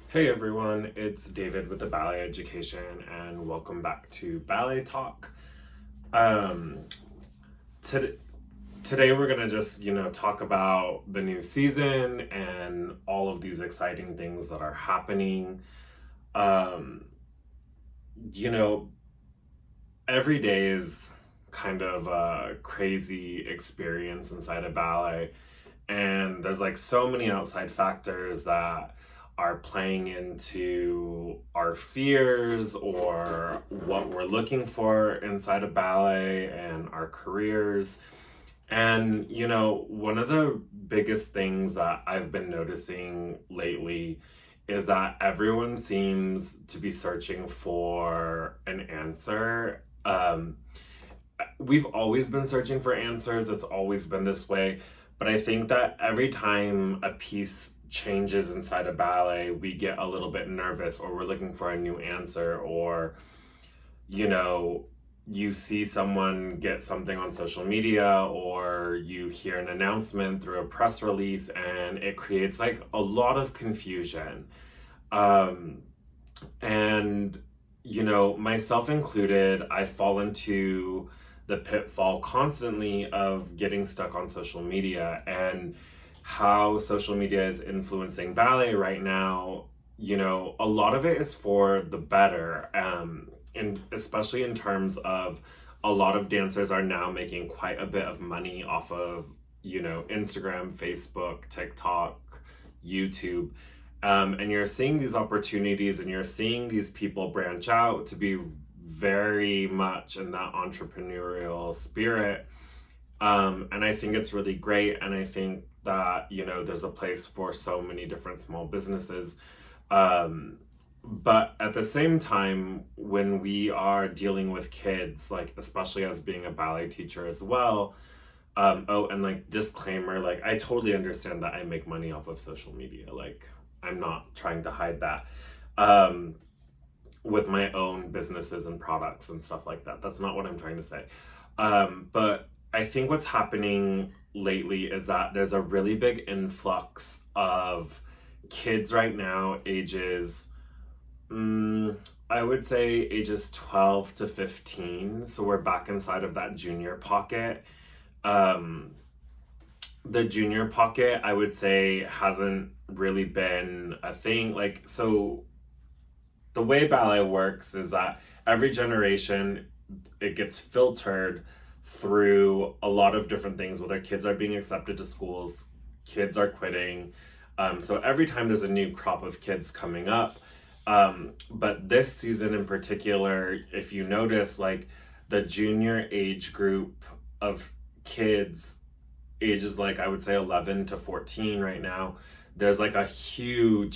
Hey everyone, it's David with the Ballet Education, and welcome back to Ballet Talk. Um, to, Today we're gonna just talk about the new season and all of these exciting things that are happening. Um, you know, every day is kind of a crazy experience inside of ballet, and there's like so many outside factors that are playing into our fears or what we're looking for inside of ballet and our careers. And one of the biggest things that I've been noticing lately is that everyone seems to be searching for an answer. We've always been searching for answers, it's always been this way. But I think that every time a piece changes inside a ballet, we get a little bit nervous, or we're looking for a new answer, or, you know, you see someone get something on social media, or you hear an announcement through a press release, and it creates like a lot of confusion. Um, and, myself included, I fall into the pitfall constantly of getting stuck on social media and how social media is influencing ballet right now. A lot of it is for the better. And especially in terms of a lot of dancers are now making quite a bit of money off of, Instagram, Facebook, TikTok, YouTube, and you're seeing these opportunities and you're seeing these people branch out to be very much in that entrepreneurial spirit. And I think it's really great. And I think that, there's a place for so many different small businesses. But at the same time, when we are dealing with kids, like, especially as being a ballet teacher as well, oh, and like, disclaimer, like, I totally understand that I make money off of social media. Like, I'm not trying to hide that. Um, with my own businesses and products and stuff like that. That's not what I'm trying to say. But I think what's happening lately is that there's a really big influx of kids right now, ages, I would say ages 12 to 15. So we're back inside of that junior pocket. Um, the junior pocket, I would say, hasn't really been a thing. Like, so the way ballet works is that every generation, it gets filtered through a lot of different things, whether kids are being accepted to schools, kids are quitting. So every time there's a new crop of kids coming up. But this season in particular, if you notice, like, the junior age group of kids, ages like, I would say 11 to 14 right now, there's like a huge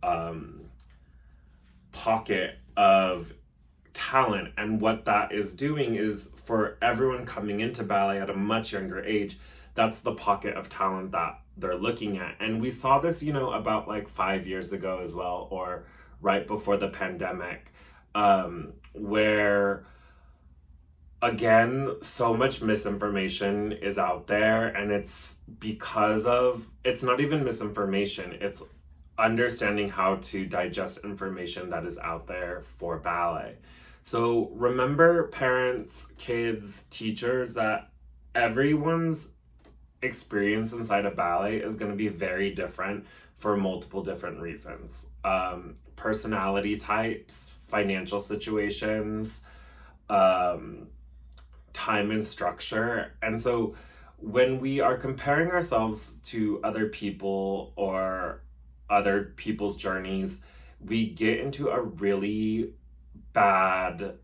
um, pocket of talent. And what that is doing is, for everyone coming into ballet at a much younger age, that's the pocket of talent that they're looking at. And we saw this, about like 5 years ago as well, or right before the pandemic, where again, so much misinformation is out there, and it's because of, it's not even misinformation, it's understanding how to digest information that is out there for ballet. So remember, parents, kids, teachers, that everyone's experience inside of ballet is going to be very different for multiple different reasons. Personality types, financial situations, um, time and structure. And so when we are comparing ourselves to other people or other people's journeys, we get into a really bad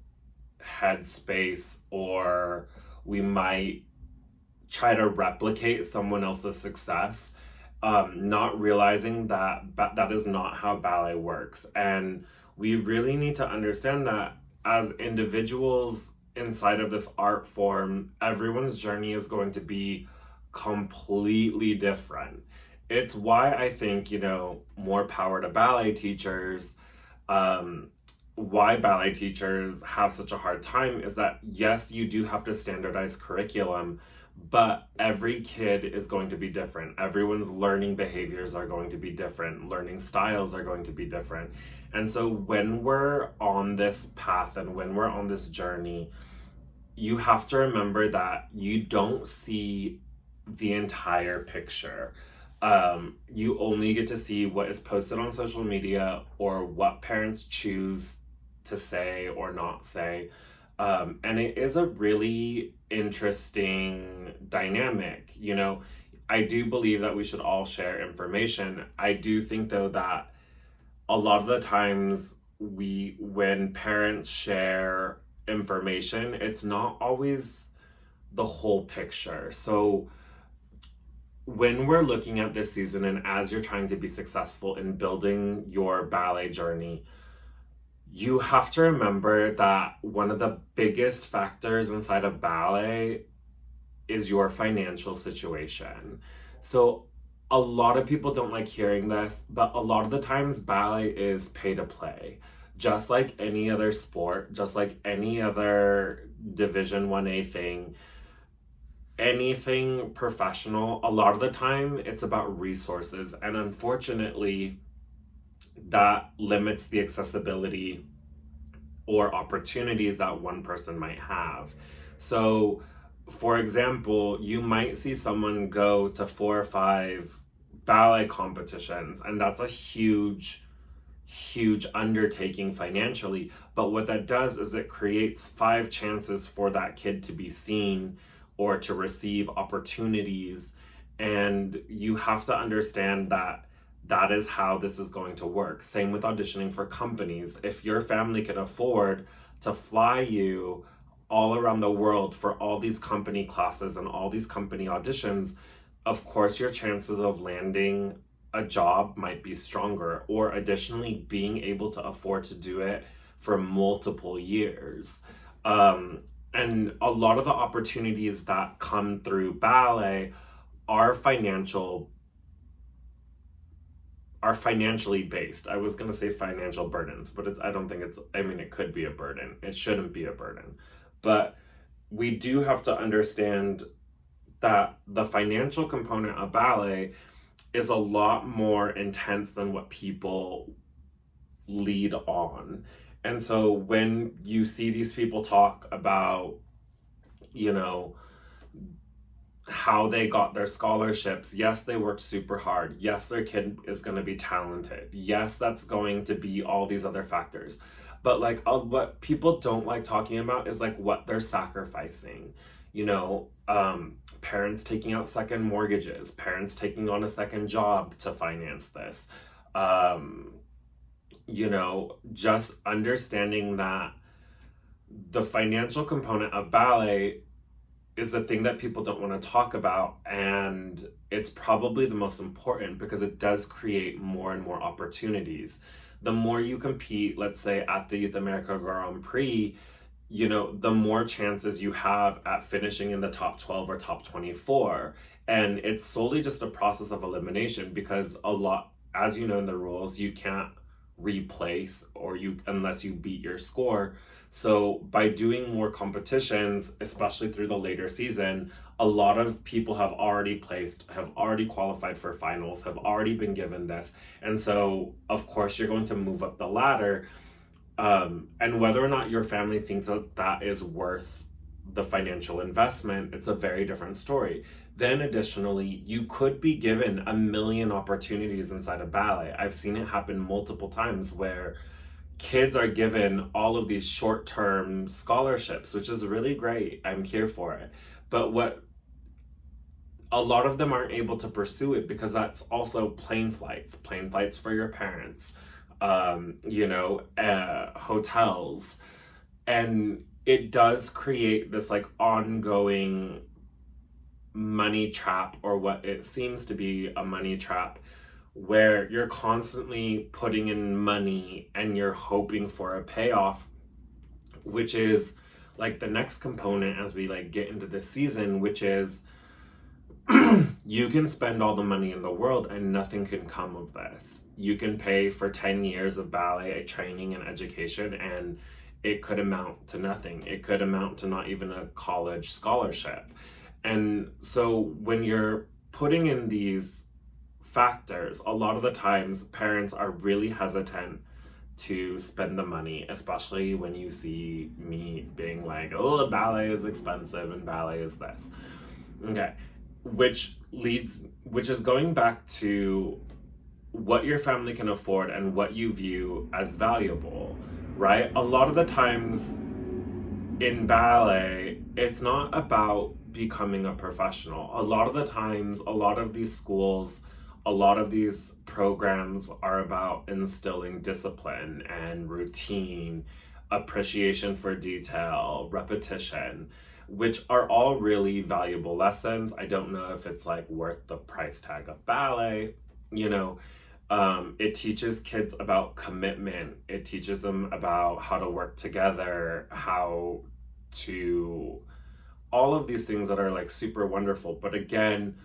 headspace, or we might try to replicate someone else's success, not realizing that that is not how ballet works. And we really need to understand that as individuals inside of this art form, everyone's journey is going to be completely different. It's why I think, more power to ballet teachers. Why ballet teachers have such a hard time is that, yes, you do have to standardize curriculum, but every kid is going to be different. Everyone's learning behaviors are going to be different, learning styles are going to be different. And so when we're on this path and when we're on this journey, you have to remember that you don't see the entire picture. You only get to see what is posted on social media or what parents choose to say or not say. And it is a really interesting dynamic. I do believe that we should all share information. I do think, though, that a lot of the times when parents share information, it's not always the whole picture. So when we're looking at this season and as you're trying to be successful in building your ballet journey, you have to remember that one of the biggest factors inside of ballet is your financial situation. So a lot of people don't like hearing this, but a lot of the times ballet is pay to play. Just like any other sport, just like any other Division 1A thing, anything professional, a lot of the time it's about resources. And unfortunately, that limits the accessibility or opportunities that one person might have. So, for example, you might see someone go to 4 or 5 ballet competitions, and that's a huge, huge undertaking financially. But what that does is it creates 5 chances for that kid to be seen or to receive opportunities. And you have to understand that that is how this is going to work. Same with auditioning for companies. If your family can afford to fly you all around the world for all these company classes and all these company auditions, of course your chances of landing a job might be stronger, or additionally being able to afford to do it for multiple years. And a lot of the opportunities that come through ballet are financially based. I was going to say financial burdens, but I don't think it could be a burden. It shouldn't be a burden. But we do have to understand that the financial component of ballet is a lot more intense than what people lead on. And so when you see these people talk about, you know, how they got their scholarships, yes, they worked super hard. Yes, their kid is going to be talented. Yes, that's going to be all these other factors. But what people don't like talking about is like what they're sacrificing. Parents taking out second mortgages, parents taking on a second job to finance this. Just understanding that the financial component of ballet is the thing that people don't want to talk about, and it's probably the most important because it does create more and more opportunities. The more you compete, let's say at the Youth America Grand Prix, the more chances you have at finishing in the top 12 or top 24. And it's solely just a process of elimination because as you know in the rules, you can't replace unless you beat your score. So by doing more competitions, especially through the later season, a lot of people have already placed, have already qualified for finals, have already been given this. And so, of course, you're going to move up the ladder. And whether or not your family thinks that is worth the financial investment, it's a very different story. Then additionally, you could be given a million opportunities inside of ballet. I've seen it happen multiple times where kids are given all of these short-term scholarships, which is really great. I'm here for it. But a lot of them aren't able to pursue it because that's also plane flights for your parents, hotels. And it does create this ongoing money trap, or what it seems to be a money trap, where you're constantly putting in money and you're hoping for a payoff, which is the next component as we get into this season, which is you can spend all the money in the world and nothing can come of this. You can pay for 10 years of ballet training and education and it could amount to nothing. It could amount to not even a college scholarship. And so when you're putting in these factors, a lot of the times parents are really hesitant to spend the money, especially when you see me being like, oh, ballet is expensive and ballet is this. Okay. Which is going back to what your family can afford and what you view as valuable, right? A lot of the times in ballet, it's not about becoming a professional. A lot of the times, a lot of these schools, a lot of these programs are about instilling discipline and routine, appreciation for detail, repetition, which are all really valuable lessons. I don't know if it's like worth the price tag of ballet, you know. It teaches kids about commitment. It teaches them about how to work together, how to all of these things that are like super wonderful. But again,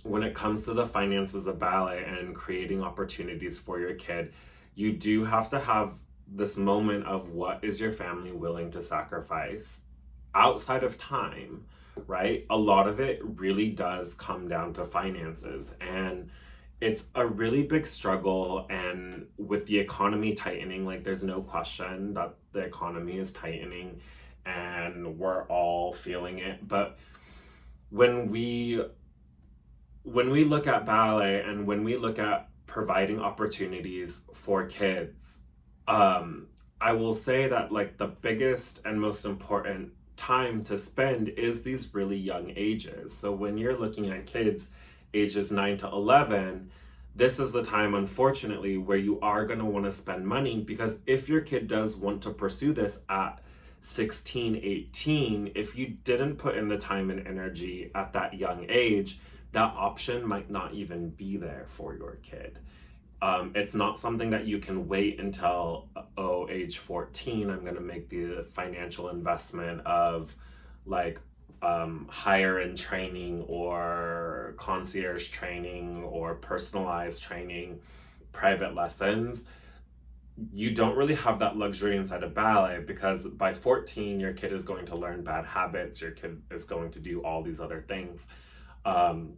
when it comes to the finances of ballet and creating opportunities for your kid, you do have to have this moment of what is your family willing to sacrifice outside of time, right? A lot of it really does come down to finances, and it's a really big struggle. And with the economy tightening, like there's no question that the economy is tightening and we're all feeling it. But when we when we look at ballet and when we look at providing opportunities for kids, um, I will say that like the biggest and most important time to spend is these really young ages. So when you're looking at kids ages 9 to 11, this is the time, unfortunately, where you are going to want to spend money, because if your kid does want to pursue this at 16, 18, if you didn't put in the time and energy at that young age, that option might not even be there for your kid. It's not something that you can wait until, oh, age 14, I'm going to make the financial investment of like higher end training or concierge training or personalized training, private lessons. You don't really have that luxury inside of ballet, because by 14, your kid is going to learn bad habits, your kid is going to do all these other things. Um,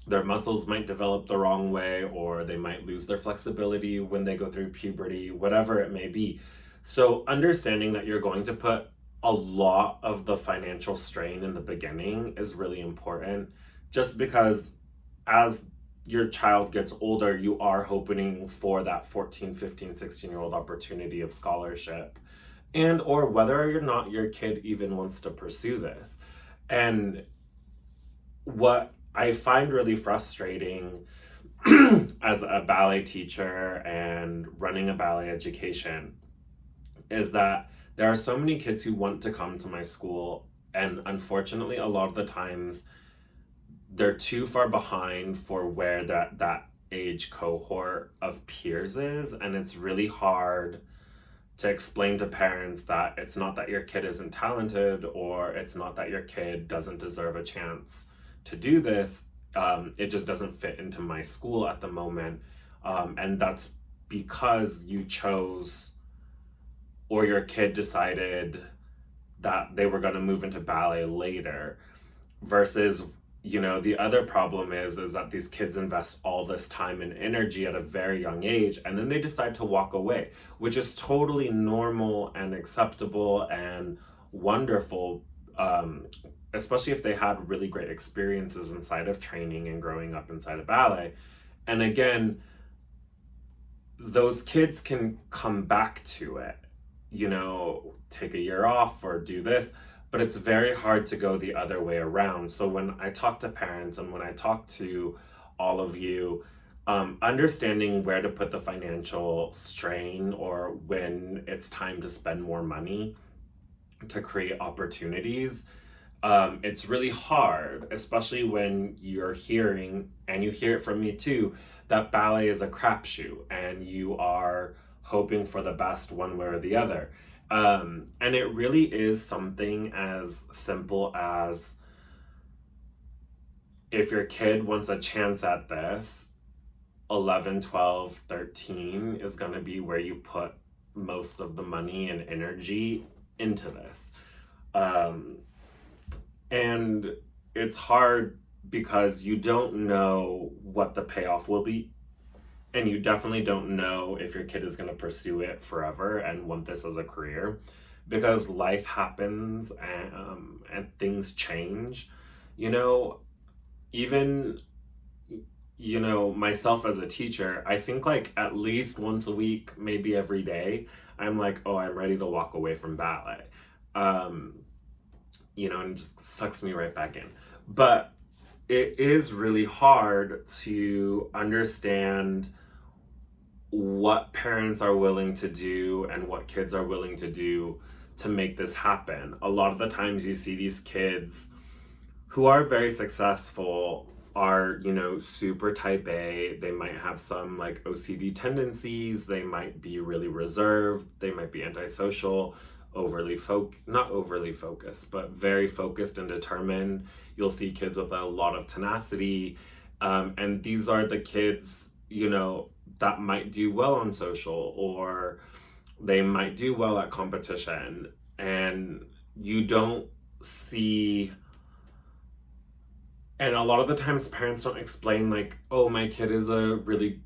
their muscles might develop the wrong way, or they might lose their flexibility when they go through puberty, whatever it may be. So understanding that you're going to put a lot of the financial strain in the beginning is really important, just because as your child gets older, you are hoping for that 14, 15, 16-year-old opportunity of scholarship, and or whether or not your kid even wants to pursue this. And what I find really frustrating as a ballet teacher and running a ballet education is that there are so many kids who want to come to my school, and unfortunately a lot of the times they're too far behind for where that age cohort of peers is, and it's really hard to explain to parents that it's not that your kid isn't talented, or it's not that your kid doesn't deserve a chance to do this. It just doesn't fit into my school at the moment. And that's because you chose, or your kid decided that they were going to move into ballet later, versus, the other problem is that these kids invest all this time and energy at a very young age, and then they decide to walk away, which is totally normal and acceptable and wonderful, especially if they had really great experiences inside of training and growing up inside of ballet. And again, those kids can come back to it, take a year off or do this, but it's very hard to go the other way around. So when I talk to parents and when I talk to all of you, understanding where to put the financial strain, or when it's time to spend more money to create opportunities, it's really hard, especially when you're hearing, and you hear it from me too, that ballet is a crapshoot and you are hoping for the best one way or the other. And it really is something as simple as, if your kid wants a chance at this, 11, 12, 13 is going to be where you put most of the money and energy into this. And it's hard because you don't know what the payoff will be. And you definitely don't know if your kid is going to pursue it forever and want this as a career, because life happens and things change. You know, even, myself as a teacher, I think like at least once a week, maybe every day, I'm like, oh, I'm ready to walk away from ballet. Um, and it just sucks me right back in. But it is really hard to understand what parents are willing to do and what kids are willing to do to make this happen. A lot of the times you see these kids who are very successful are, super type A. They might have some like OCD tendencies. They might be really reserved. They might be antisocial, not overly focused, but very focused and determined. You'll see kids with a lot of tenacity. And these are the kids, that might do well on social, or they might do well at competition. And you don't see, and a lot of the times parents don't explain like, oh, my kid is a really,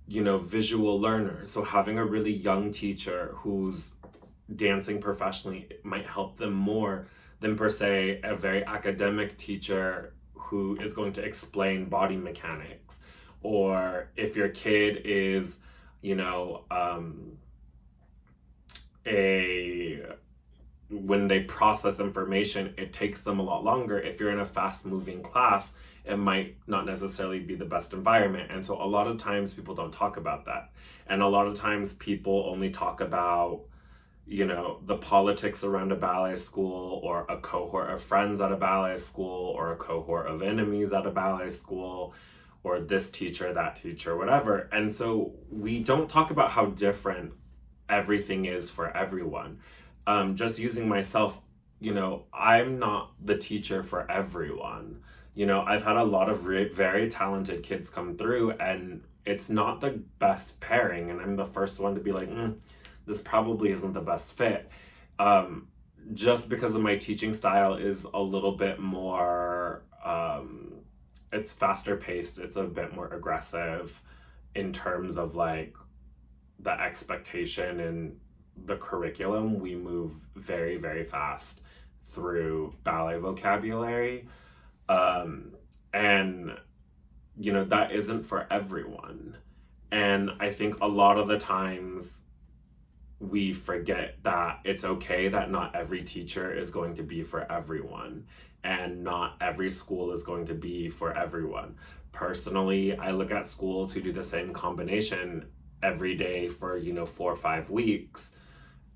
visual learner. So having a really young teacher who's dancing professionally might help them more than per se a very academic teacher who is going to explain body mechanics. Or if your kid is, a when they process information, it takes them a lot longer. If you're in a fast moving class, it might not necessarily be the best environment. And so a lot of times people don't talk about that. And a lot of times people only talk about, the politics around a ballet school, or a cohort of friends at a ballet school, or a cohort of enemies at a ballet school, or this teacher, that teacher, whatever. And so we don't talk about how different everything is for everyone. Just using myself, I'm not the teacher for everyone. I've had a lot of very talented kids come through, and it's not the best pairing. And I'm the first one to be like, this probably isn't the best fit. Just because of my teaching style is a little bit more, it's faster paced, it's a bit more aggressive in terms of like the expectation and the curriculum. We move very, very fast through ballet vocabulary. And, that isn't for everyone. And I think a lot of the times we forget that it's okay that not every teacher is going to be for everyone, and not every school is going to be for everyone. Personally, I look at schools who do the same combination every day for 4 or 5 weeks,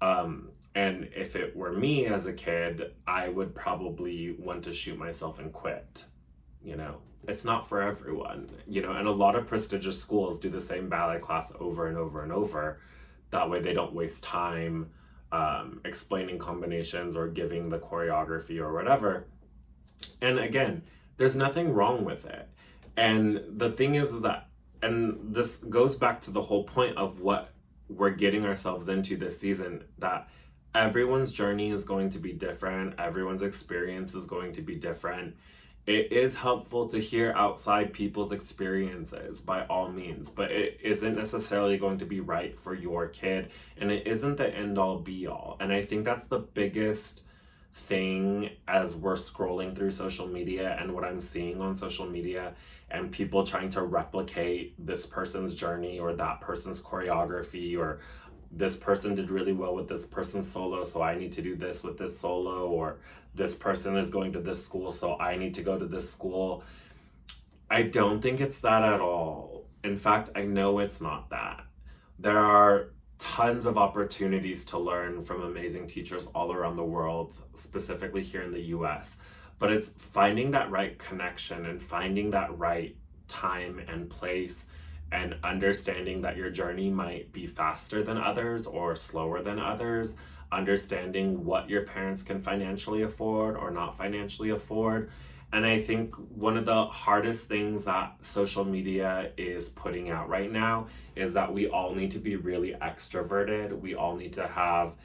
and if it were me as a kid, I would probably want to shoot myself and quit. It's not for everyone. And a lot of prestigious schools do the same ballet class over and over and over. That way they don't waste time explaining combinations or giving the choreography or whatever. And again, there's nothing wrong with it. And the thing is that, and this goes back to the whole point of what we're getting ourselves into this season, that everyone's journey is going to be different. Everyone's experience is going to be different. It is helpful to hear outside people's experiences by all means, but it isn't necessarily going to be right for your kid, and it isn't the end all be all. And I think that's the biggest thing as we're scrolling through social media and what I'm seeing on social media, and people trying to replicate this person's journey or that person's choreography, or this person did really well with this person's solo, so I need to do this with this solo, or this person is going to this school, so I need to go to this school. I don't think it's that at all. In fact, I know it's not that. There are tons of opportunities to learn from amazing teachers all around the world, specifically here in the US. But it's finding that right connection and finding that right time and place, and understanding that your journey might be faster than others or slower than others, understanding what your parents can financially afford or not financially afford. And I think one of the hardest things that social media is putting out right now is that we all need to be really extroverted. We all need to have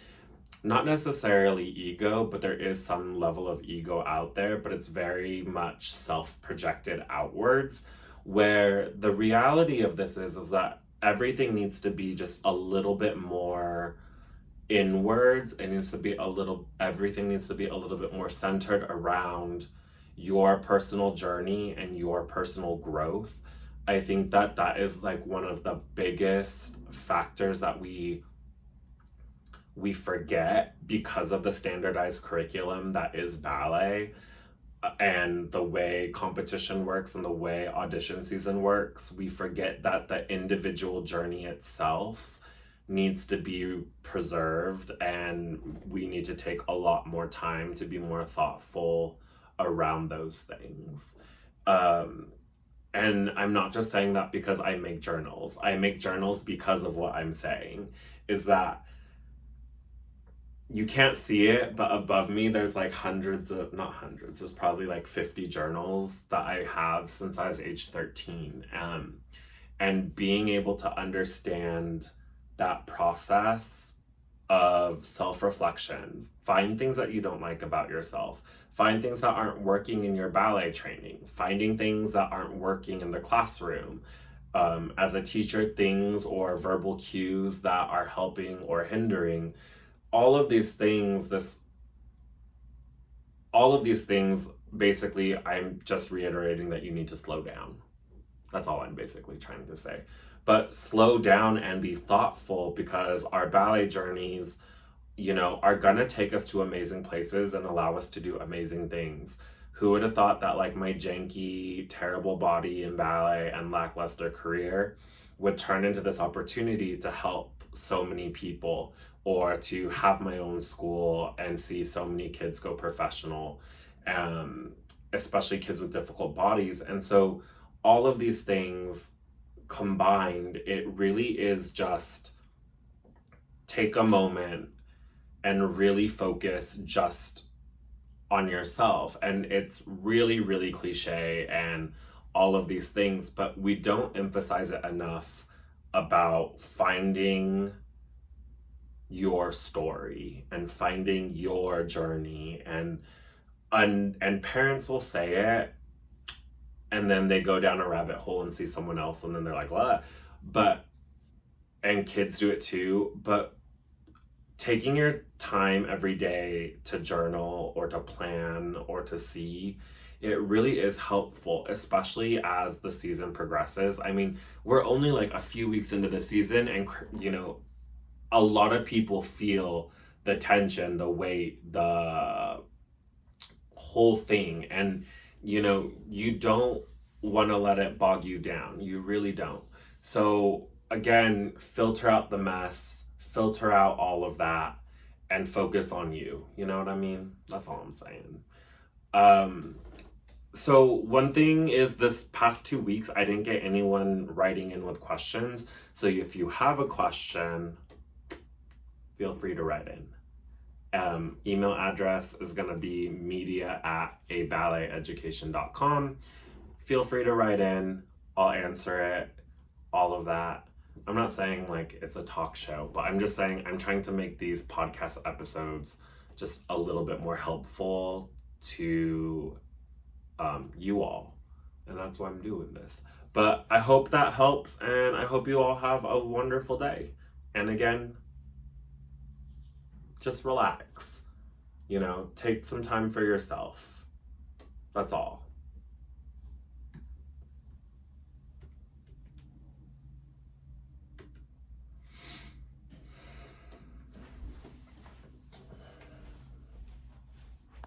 not necessarily ego, but there is some level of ego out there, but it's very much self-projected outwards, where the reality of this is that everything needs to be just a little bit more inwards. It needs to be a little, everything needs to be a little bit more centered around your personal journey and your personal growth. I think that that is like one of the biggest factors that we forget because of the standardized curriculum that is ballet, and the way competition works and the way audition season works. We forget that the individual journey itself needs to be preserved, and we need to take a lot more time to be more thoughtful around those things. Um, and I'm not just saying that because I make journals. I make journals because of what I'm saying is that you can't see it, but above me, there's like hundreds of, not hundreds, there's probably like 50 journals that I have since I was age 13. And being able to understand that process of self reflection, find things that you don't like about yourself, find things that aren't working in your ballet training, finding things that aren't working in the classroom. As a teacher, things or verbal cues that are helping or hindering, all of these things, all of these things, basically, I'm just reiterating that you need to slow down. That's all I'm basically trying to say. But slow down and be thoughtful, because our ballet journeys, are gonna take us to amazing places and allow us to do amazing things. Who would have thought that like my janky, terrible body in ballet and lackluster career would turn into this opportunity to help so many people, or to have my own school and see so many kids go professional, um, especially kids with difficult bodies. And so all of these things combined, it really is just take a moment and really focus just on yourself. And it's really, really cliche and all of these things, but we don't emphasize it enough about finding your story and finding your journey. And parents will say it, and then they go down a rabbit hole and see someone else, and then they're like, what? But and kids do it too, but taking your time every day to journal or to plan or to see, it really is helpful, especially as the season progresses. I mean, we're only like a few weeks into the season, and a lot of people feel the tension, the weight, the whole thing. And you don't want to let it bog you down. You really don't. So again, filter out the mess, filter out all of that, and focus on you. You know what I mean? That's all I'm saying. Um, so one thing is, this past 2 weeks, I didn't get anyone writing in with questions. So if you have a question, feel free to write in. Email address is going to be media@aballeteducation.com. Feel free to write in. I'll answer it. All of that. I'm not saying like it's a talk show, but I'm just saying I'm trying to make these podcast episodes just a little bit more helpful to you all. And that's why I'm doing this. But I hope that helps, and I hope you all have a wonderful day. And again, just relax. Take some time for yourself. That's all.